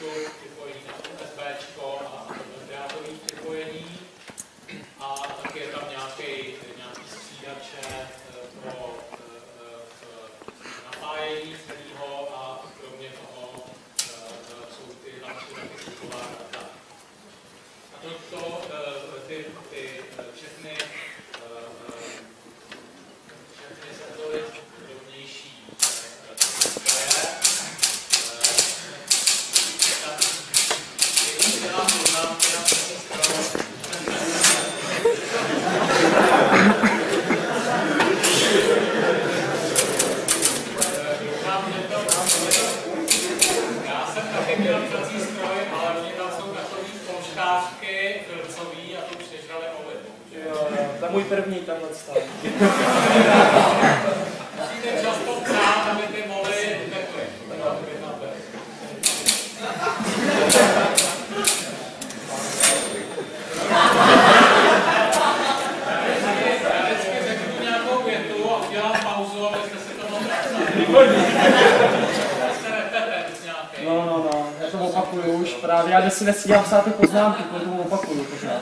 přístup, připojení na USBčko a drátový připojení. A taky je tam nějaký střídače pro napájení celého a kromě toho jsou ty světová data. A ty všechny senzory drobnější já jsem taky měl psací stroj, ale oni tam jsou takový polštářky filcový a to už nežrali ovlivu. Jo, to je můj první tenhle stav. Musíte často psát, aby ty moly utekly. Já vždycky řeknu nějakou větu a udělám pauzu, abyste si to mohli No, já to opakuju už právě, já si nestíhám psát ty poznámky, protože to opakuju pořád.